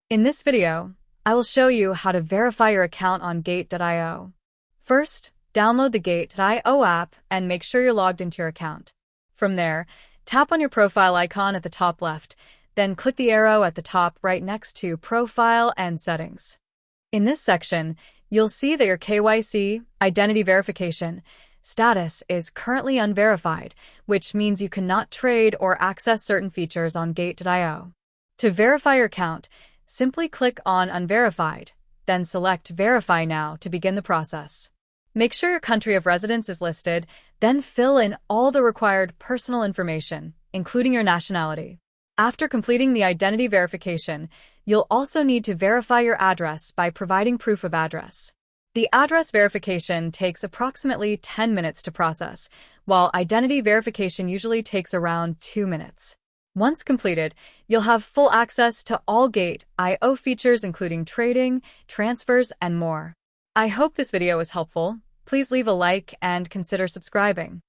In this video, I will show you how to verify your account on Gate.io. First, download the Gate.io app and make sure you're logged into your account. From there, tap on your profile icon at the top left, then click the arrow at the top right next to Profile and Settings. In this section, you'll see that your KYC, identity verification, status is currently unverified, which means you cannot trade or access certain features on Gate.io. To verify your account, simply click on Unverified, then select Verify Now to begin the process. Make sure your country of residence is listed, then fill in all the required personal information, including your nationality. After completing the identity verification, you'll also need to verify your address by providing proof of address. The address verification takes approximately 10 minutes to process, while identity verification usually takes around 2 minutes. Once completed, you'll have full access to all Gate.io features including trading, transfers, and more. I hope this video was helpful. Please leave a like and consider subscribing.